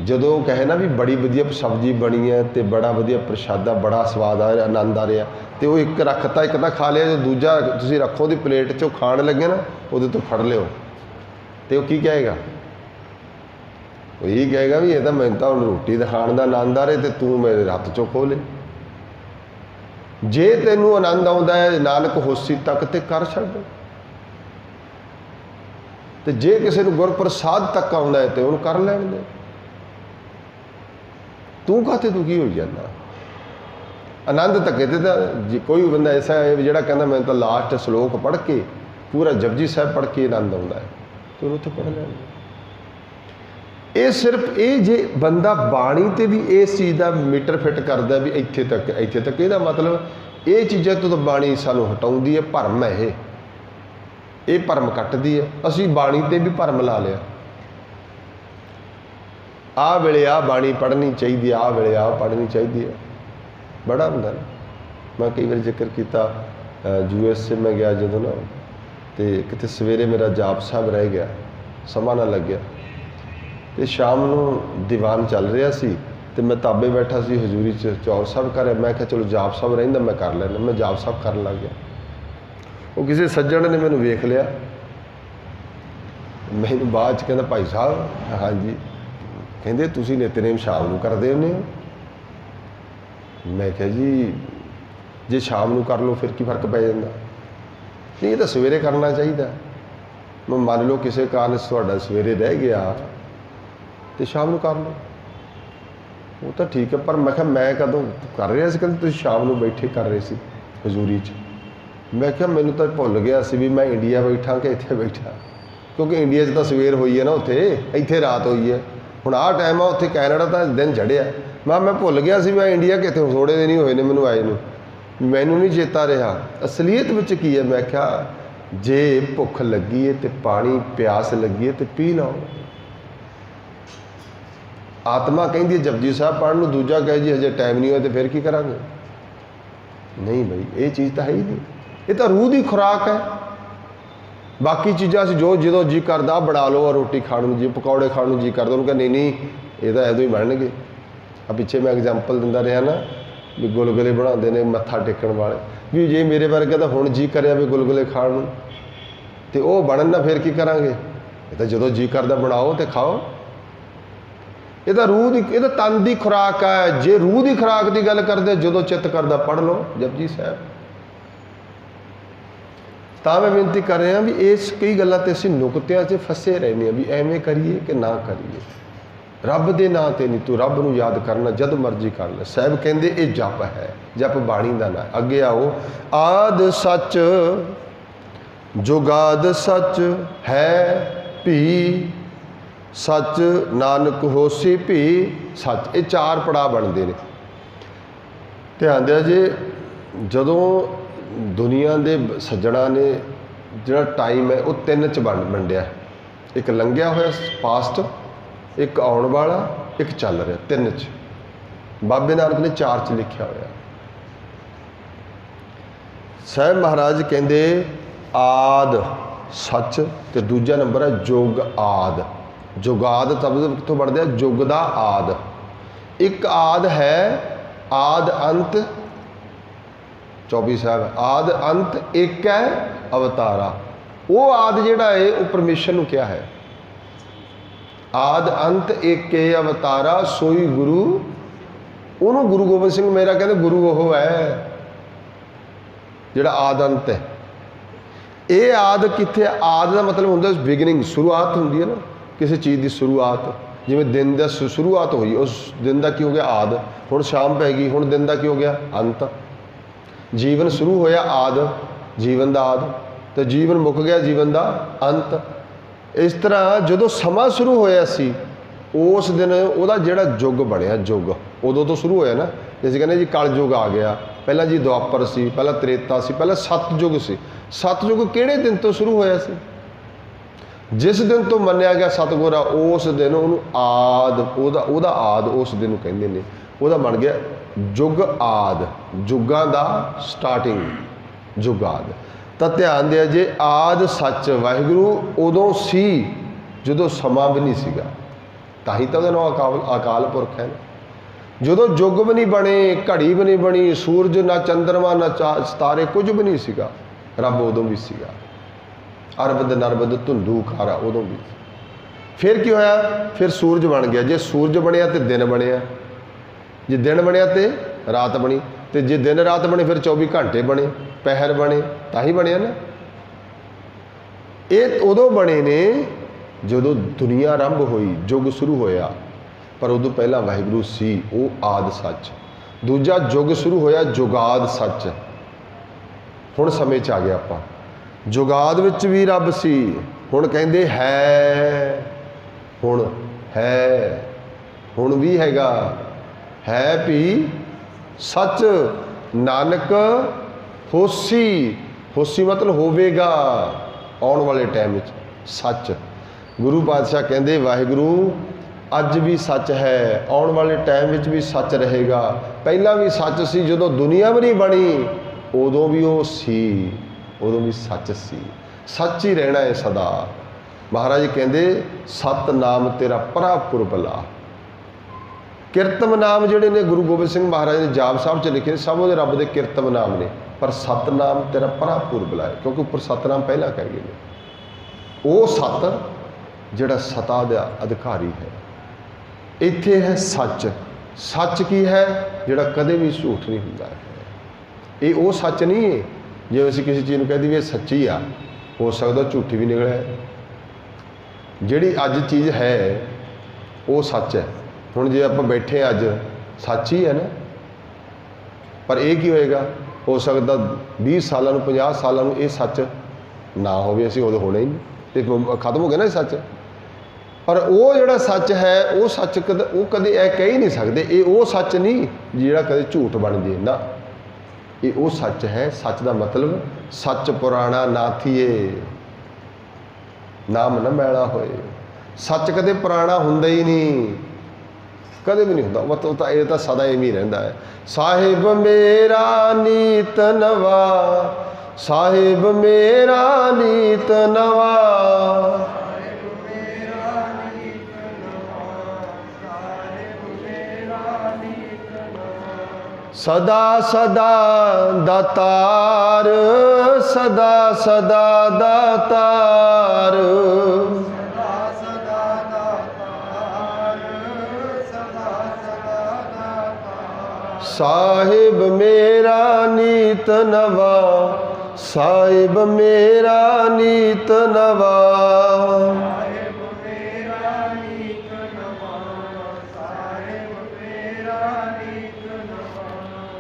जो कहे ना भी बड़ी वधिया सब्जी बनी है तो बड़ा वधिया प्रशादा, बड़ा स्वाद आ रहा, आनंद आ रहा, तो वो एक रखता एक तो खा लिया, जो दूजा तुसीं रखो दी प्लेट चो खाण लगे ना वो तो फड़ लियो, तो वह की कहेगा? वो यही कहेगा भी ये तो मैं तो रोटी खाण का आनंद आ रहा तो तू मेरे हथ चो खो ले। जे तेनू आनंद आउंदा है नानक होसी तक तो कर छड्ड, तो जे किसी को गुरप्रसाद तक आउंदा है तो उन्होंने कर लैण दे। तू काते दुखी हो जाना? आनंद तक तो कोई बंदा ऐसा है जिहड़ा कहंदा मैं तो लास्ट श्लोक पढ़ के पूरा जपजी साहब पढ़ के आनंद आउंदा है, तो उत्थे पढ़ लैण दे। ये सिर्फ ये जे बंदा बाणी ते भी इस चीज़ का मीटर फिट करता भी इत्थे तक ਇਹਦਾ मतलब ये चीज़ों तो बाणी सानू हटाउंदी है, भरम है ये भरम कट्टदी है। असी बाणी ते भी भरम ला लिया, आ वेले आ बाणी पढ़नी चाहिए, आ वेले आ पढ़नी चाहिए, बड़ा हुंदा ना। मैं कई बार जिक्र किया US से मैं गया जो ना, तो कितने सवेरे मेरा जाप साहब रह गया, समा ना लग गया, तो शाम को दीवान चल रहा सी, तो मैं ताबे बैठा सी हजूरी चौर साहब कर, मैं क्या चलो जाप साहब रहिंदा मैं कर लैना, मैं जाप साहब कर लग गया। वो किसी सज्जण ने मैंने वेख लिया, मैंने बाद कहता भाई साहब हाँ जी, कहते तुसीं नितनेम शाम को करते होंगे हो? मैं क्या जी जे शाम को कर लो फिर की फर्क पै जाता? नहीं, ये तो सवेरे करना चाहिए। मैं मान लो किसी कारण तुहाडा सवेरे रह गया तो शाम को कर लो, वो तो ठीक है, पर मैं क्या मैं कदों कर रहा सी? कहते तुम शाम को बैठे कर रहे सी हजूरी च। मैं क्या मैनू तो भुल गया सी भी मैं इंडिया बैठा कि इत्थे बैठा, क्योंकि इंडिया तो सवेर हुई है ना, उत्थे इत्थे रात हुई है। हुण आ टाइम आ, उत्थे कैनेडा तो दिन चढ़िया। मैं भुल गया सी मैं इंडिया कि इत्थे थोड़े दिन ही होए ने मैनू आए नूं, मैनू नहीं चेता रहा असलीयत विच की है। मैं क्या जे भुख लगी है तो पानी प्यास लगी है तो पी लो। आत्मा कहती है जपजी साहब पढ़ लूँ, दूजा कहे जी हजे टाइम नहीं होया तो फिर की करांगे? नहीं भाई ये चीज़ तो है ही नहीं, ये तो रूह की खुराक है। बाकी चीज़ा असीं जो जो जी करदा बना लो, रोटी खाने जी पकौड़े खाने जी करदा, उन्होंने कहा नहीं ये तो ऐदों ही बनणगे। आ पिछे मैं एग्जाम्पल दिंदा रहा ना भी गुलगुले बनाते हैं मत्था टेकण वाले, भी जे मेरे वर्गे तो हुण जी करिया भी गुलगुले खाण नूं ते ओह बनन ना फिर की करांगे? ये तो जो जी करदा बनाओ तो खाओ। ये तो रूह की, ये तो तन की खुराक है। जे रूह की खुराक की गल करते जो चित्त करदा पढ़ लो जपजी साहब। तो मैं बेनती कर रहा भी इस कई गल्लां ते असीं नुकतियां 'च फसे रहने भी एवें करिए कि ना करिए। रब दे नां ते नहीं, तू रब नूं याद करना जद मर्जी कर ले। साहब कहंदे ये जप है, जप बाणी दा ना। अगे आओ, आद सच जुगाद सच है भी सच नानक होसी भी सच। ये चार पड़ाव बनते हैं। ध्यान दिया जे जदों दुनिया के सज्जणा ने जो टाइम है वो तीन च वंडिया, एक लंघिया होया पास्ट, एक आने वाला, एक चल रहा, तीन च। बाबे नानक ने चार च लिखा होया। साहब महाराज कहते आद सच, तो दूजा नंबर है जुग आद। जुगाद शब्द कितों बढ़ते हैं? जुग दा आद। एक आद है आद अंत, 24 साहब आद अंत एक है अवतारा। वो आद जिहड़ा है वो परमेश्वर नूं क्या है? आद अंत एक है अवतारा सोई गुरु। उन्होंने गुरु गोबिंद सिंह मेरा कहते गुरु वो है जिहड़ा आद अंत है। ਇਹ ਆਦ ਕਿੱਥੇ? ਆਦ ਦਾ ਮਤਲਬ ਹੁੰਦਾ ਬਿਗਨਿੰਗ, ਸ਼ੁਰੂਆਤ ਹੁੰਦੀ ਹੈ ਨਾ ਕਿਸੇ ਚੀਜ਼ ਦੀ ਸ਼ੁਰੂਆਤ। ਜਿਵੇਂ ਦਿਨ ਦਾ ਸ਼ੁਰੂਆਤ ਹੋਈ, ਉਸ ਦਿਨ ਦਾ ਕੀ ਹੋ ਗਿਆ? ਆਦ। ਹੁਣ ਸ਼ਾਮ ਪੈ ਗਈ, ਹੁਣ ਦਿਨ ਦਾ ਕੀ ਹੋ ਗਿਆ? ਅੰਤ। ਜੀਵਨ ਸ਼ੁਰੂ ਹੋਇਆ ਆਦ, ਜੀਵਨ ਦਾ ਆਦ, ਤੇ ਜੀਵਨ ਮੁੱਕ ਗਿਆ, ਜੀਵਨ ਦਾ ਅੰਤ। ਇਸ ਤਰ੍ਹਾਂ ਜਦੋਂ ਸਮਾਂ ਸ਼ੁਰੂ ਹੋਇਆ ਸੀ ਉਸ ਦਿਨ ਉਹਦਾ ਜਿਹੜਾ ਯੁੱਗ ਬਣਿਆ, ਯੁੱਗ ਉਦੋਂ ਤੋਂ ਸ਼ੁਰੂ ਹੋਇਆ ਨਾ। ਅਸੀਂ ਕਹਿੰਦੇ ਜੀ ਕਲਯੁੱਗ ਆ ਗਿਆ, ਪਹਿਲਾਂ ਜੀ ਦੁਆਪਰ ਸੀ, ਪਹਿਲਾਂ ਤ੍ਰੇਤਾ ਸੀ, ਪਹਿਲਾਂ ਸਤਯੁੱਗ ਸੀ। ਸਤਯੁੱਗ ਕਿਹੜੇ ਦਿਨ ਤੋਂ ਸ਼ੁਰੂ ਹੋਇਆ ਸੀ? ਜਿਸ ਦਿਨ ਤੋਂ ਮੰਨਿਆ ਗਿਆ ਸਤਿਗੁਰ ਆ, ਉਸ ਦਿਨ ਉਹਨੂੰ ਆਦ, ਉਹਦਾ ਆਦ ਉਸ ਦਿਨ ਨੂੰ ਕਹਿੰਦੇ ਨੇ। ਉਹਦਾ ਬਣ ਗਿਆ ਯੁੱਗ ਆਦ, ਯੁੱਗਾਂ ਦਾ ਸਟਾਰਟਿੰਗ, ਯੁੱਗ ਆਦ। ਤਾਂ ਧਿਆਨ ਦਿਆ ਜੇ ਆਦ ਸੱਚ ਵਾਹਿਗੁਰੂ ਉਦੋਂ ਸੀ ਜਦੋਂ ਸਮਾਂ ਵੀ ਨਹੀਂ ਸੀਗਾ, ਤਾਂ ਹੀ ਤਾਂ ਉਹਦਾ ਨਾਮ ਅਕਾਲ ਪੁਰਖ ਹੈ। ਜਦੋਂ ਯੁੱਗ ਵੀ ਨਹੀਂ ਬਣੇ, ਘੜੀ ਵੀ ਨਹੀਂ ਬਣੀ, ਸੂਰਜ ਨਾ ਚੰਦਰਮਾ ਨਾ ਸਿਤਾਰੇ, ਕੁਝ ਵੀ ਨਹੀਂ ਸੀਗਾ, ਰੱਬ ਉਦੋਂ ਵੀ ਸੀਗਾ। ਅਰਬਦ ਨਰਬਦ ਧੁੰਦੂ ਖਾਰਾ ਉਦੋਂ ਵੀ। ਫਿਰ ਕੀ ਹੋਇਆ? ਫਿਰ ਸੂਰਜ ਬਣ ਗਿਆ। ਜੇ ਸੂਰਜ ਬਣਿਆ ਤੇ ਦਿਨ ਬਣਿਆ, ਜੇ ਦਿਨ ਬਣਿਆ ਤੇ ਰਾਤ ਬਣੀ, ਤੇ ਜੇ ਦਿਨ ਰਾਤ ਬਣੇ ਫਿਰ 24 ਘੰਟੇ ਬਣੇ, ਪਹਿਰ ਬਣੇ, ਤਾਂ ਹੀ ਬਣਿਆ ਨਾ। ਇਹ ਉਦੋਂ ਬਣੇ ਨੇ ਜਦੋਂ ਦੁਨੀਆ ਆਰੰਭ ਹੋਈ, ਯੁੱਗ ਸ਼ੁਰੂ ਹੋਇਆ। ਪਰ ਉਦੋਂ ਪਹਿਲਾਂ ਵਾਹਿਗੁਰੂ ਸੀ, ਉਹ ਆਦ ਸੱਚ। ਦੂਜਾ ਯੁੱਗ ਸ਼ੁਰੂ ਹੋਇਆ ਜੁਗਾਦ ਸੱਚ। ਹੁਣ ਸਮੇਂ 'ਚ ਆ ਗਿਆ ਆਪਾਂ। ਜੁਗਾਦ ਵਿੱਚ ਵੀ ਰੱਬ ਸੀ, ਹੁਣ ਕਹਿੰਦੇ ਹੈ, ਹੁਣ ਹੈ, ਹੁਣ ਵੀ ਹੈਗਾ, ਹੈ ਵੀ ਸੱਚ। ਨਾਨਕ ਹੋਸੀ, ਹੋਸੀ ਮਤਲਬ ਹੋਵੇਗਾ ਆਉਣ ਵਾਲੇ ਟਾਈਮ ਵਿੱਚ ਸੱਚ। ਗੁਰੂ ਪਾਤਸ਼ਾਹ ਕਹਿੰਦੇ ਵਾਹਿਗੁਰੂ ਅੱਜ ਵੀ ਸੱਚ ਹੈ, ਆਉਣ ਵਾਲੇ ਟਾਈਮ ਵਿੱਚ ਵੀ ਸੱਚ ਰਹੇਗਾ। ਪਹਿਲਾਂ ਵੀ ਸੱਚ ਸੀ, ਜਦੋਂ ਦੁਨੀਆ ਵੀ ਨਹੀਂ ਬਣੀ ਉਦੋਂ ਵੀ ਉਹ ਸੀ, ਉਦੋਂ ਵੀ ਸੱਚ ਸੀ, ਸੱਚ ਹੀ ਰਹਿਣਾ ਹੈ ਸਦਾ। ਮਹਾਰਾਜ ਕਹਿੰਦੇ ਸਤਨਾਮ ਤੇਰਾ ਪਰਾ ਪੁਰਬਲਾ। ਕਿਰਤਮ ਨਾਮ ਜਿਹੜੇ ਨੇ ਗੁਰੂ ਗੋਬਿੰਦ ਸਿੰਘ ਮਹਾਰਾਜ ਨੇ ਜਾਪ ਸਾਹਿਬ 'ਚ ਲਿਖੇ, ਸਭ ਉਹਦੇ ਰੱਬ ਦੇ ਕਿਰਤਮ ਨਾਮ ਨੇ, ਪਰ ਸਤਨਾਮ ਤੇਰਾ ਪਰਾ ਪੁਰਬਲਾ ਹੈ, ਕਿਉਂਕਿ ਉੱਪਰ ਸਤਨਾਮ ਪਹਿਲਾਂ ਕਹਿ ਗਏ ਨੇ। ਉਹ ਸਤ ਜਿਹੜਾ ਸਤਾ ਦਾ ਅਧਿਕਾਰੀ ਹੈ। ਇੱਥੇ ਹੈ ਸੱਚ। ਸੱਚ ਕੀ ਹੈ? ਜਿਹੜਾ ਕਦੇ ਵੀ ਝੂਠ ਨਹੀਂ ਹੁੰਦਾ ਹੈ। ਇਹ ਉਹ ਸੱਚ ਨਹੀਂ ਹੈ ਜੇ ਅਸੀਂ ਕਿਸੇ ਚੀਜ਼ ਨੂੰ ਕਹਿ ਦਈਏ ਸੱਚੀ ਆ, ਹੋ ਸਕਦਾ ਝੂਠੀ ਵੀ ਨਿਕਲਿਆ। ਜਿਹੜੀ ਅੱਜ ਚੀਜ਼ ਹੈ ਉਹ ਸੱਚ ਹੈ। ਹੁਣ ਜੇ ਆਪਾਂ ਬੈਠੇ ਅੱਜ, ਸੱਚ ਹੀ ਹੈ ਨਾ। ਪਰ ਇਹ ਕੀ ਹੋਏਗਾ? ਹੋ ਸਕਦਾ 20 ਸਾਲਾਂ ਨੂੰ, 50 ਸਾਲਾਂ ਨੂੰ ਇਹ ਸੱਚ ਨਾ ਹੋਵੇ, ਅਸੀਂ ਉਦੋਂ ਹੋਣਾ ਹੀ ਨਹੀਂ, ਤੇ ਖਤਮ ਹੋ ਗਿਆ ਨਾ ਸੱਚ। ਪਰ ਉਹ ਜਿਹੜਾ ਸੱਚ ਹੈ ਉਹ ਸੱਚ ਉਹ ਕਦੇ ਇਹ ਕਹਿ ਹੀ ਨਹੀਂ ਸਕਦੇ। ਇਹ ਉਹ ਸੱਚ ਨਹੀਂ ਜਿਹੜਾ ਕਦੇ ਝੂਠ ਬਣ ਜੇ ਨਾ। ਇਹ ਉਹ ਸੱਚ ਹੈ। ਸੱਚ ਦਾ ਮਤਲਬ ਸੱਚ ਪੁਰਾਣਾ ਨਾ ਥੀਏ, ਨਾਮ ਨਾ ਮੈਲਾ ਹੋਏ। ਸੱਚ ਕਦੇ ਪੁਰਾਣਾ ਹੁੰਦਾ ਹੀ ਨਹੀਂ, ਕਦੇ ਵੀ ਨਹੀਂ ਹੁੰਦਾ। ਮਤਲਬ ਤਾਂ ਇਹ ਤਾਂ ਸਦਾ ਐਵੇਂ ਹੀ ਰਹਿੰਦਾ ਹੈ। ਸਾਹਿਬ ਮੇਰਾ ਨੀਤ ਨਵਾ, ਸਾਹਿਬ ਮੇਰਾ ਨੀਤ ਨਵਾ, ਸਦਾ ਸਦਾ ਦਾਤਾਰ, ਸਦਾ ਸਦਾ ਦਾਤਾਰ, ਸਦਾ ਸਦਾ ਦਾਤਾਰ, ਸਦਾ ਸਦਾ ਦਾਤਾਰ। ਸਾਹਿਬ ਮੇਰਾ ਨੀਤ ਨਵਾ, ਸਾਹਿਬ ਮੇਰਾ ਨੀਤ ਨਵਾ,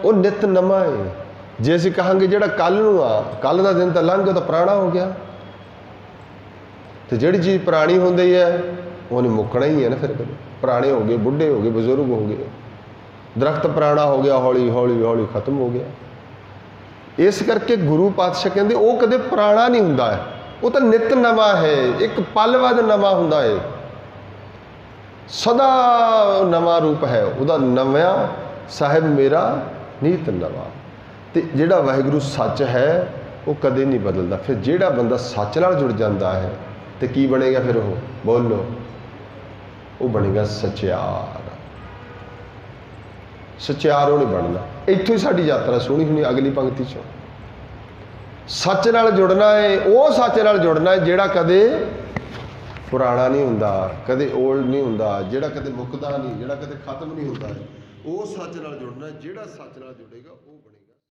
ਉਹ ਨਿਤ ਨਵਾਂ ਹੈ। ਜੇ ਅਸੀਂ ਕਹਾਂਗੇ ਜਿਹੜਾ ਕੱਲ੍ਹ ਨੂੰ ਆ, ਕੱਲ੍ਹ ਦਾ ਦਿਨ ਤਾਂ ਲੰਘ ਗਿਆ, ਤਾਂ ਪੁਰਾਣਾ ਹੋ ਗਿਆ। ਤੇ ਜਿਹੜੀ ਚੀਜ਼ ਪੁਰਾਣੀ ਹੁੰਦੀ ਹੈ ਉਹਨੇ ਮੁੱਕਣਾ ਹੀ ਹੈ ਨਾ। ਫਿਰ ਪੁਰਾਣੇ ਹੋ ਗਏ, ਬੁੱਢੇ ਹੋ ਗਏ, ਬਜ਼ੁਰਗ ਹੋ ਗਏ, ਦਰਖਤ ਪੁਰਾਣਾ ਹੋ ਗਿਆ, ਹੌਲੀ ਹੌਲੀ ਹੌਲੀ ਖਤਮ ਹੋ ਗਿਆ। ਇਸ ਕਰਕੇ ਗੁਰੂ ਪਾਤਸ਼ਾਹ ਕਹਿੰਦੇ ਉਹ ਕਦੇ ਪੁਰਾਣਾ ਨਹੀਂ ਹੁੰਦਾ ਹੈ, ਉਹ ਤਾਂ ਨਿਤ ਨਵਾਂ ਹੈ। ਇੱਕ ਪਲ ਬਾਅਦ ਨਵਾਂ ਹੁੰਦਾ ਹੈ, ਸਦਾ ਨਵਾਂ ਰੂਪ ਹੈ ਉਹਦਾ। ਨਵਾਂ ਸਾਹਿਬ ਮੇਰਾ ਨੀਤ ਨਵਾਂ। ਤੇ ਜਿਹੜਾ ਵਾਹਿਗੁਰੂ ਸੱਚ ਹੈ ਉਹ ਕਦੇ ਨਹੀਂ ਬਦਲਦਾ। ਫਿਰ ਜਿਹੜਾ ਬੰਦਾ ਸੱਚ ਨਾਲ ਜੁੜ ਜਾਂਦਾ ਹੈ ਤੇ ਕੀ ਬਣੇਗਾ ਫਿਰ? ਉਹ ਬੋਲੋ, ਉਹ ਬਣੇਗਾ ਸਚਿਆਰ। ਸਚਿਆਰ ਉਹ ਨਹੀਂ ਬਣਨਾ। ਇੱਥੋਂ ਹੀ ਸਾਡੀ ਯਾਤਰਾ ਸੋਹਣੀ ਹੋਣੀ। ਅਗਲੀ ਪੰਕਤੀ 'ਚੋਂ ਸੱਚ ਨਾਲ ਜੁੜਨਾ ਹੈ। ਉਹ ਸੱਚ ਨਾਲ ਜੁੜਨਾ ਹੈ ਜਿਹੜਾ ਕਦੇ ਪੁਰਾਣਾ ਨਹੀਂ ਹੁੰਦਾ, ਕਦੇ ਓਲਡ ਨਹੀਂ ਹੁੰਦਾ, ਜਿਹੜਾ ਕਦੇ ਮੁੱਕਦਾ ਨਹੀਂ, ਜਿਹੜਾ ਕਦੇ ਖਤਮ ਨਹੀਂ ਹੁੰਦਾ ਹੈ। ਉਹ ਸੱਚ ਨਾਲ ਜੁੜਨਾ। ਜਿਹੜਾ ਸੱਚ ਨਾਲ ਜੁੜੇਗਾ ਉਹ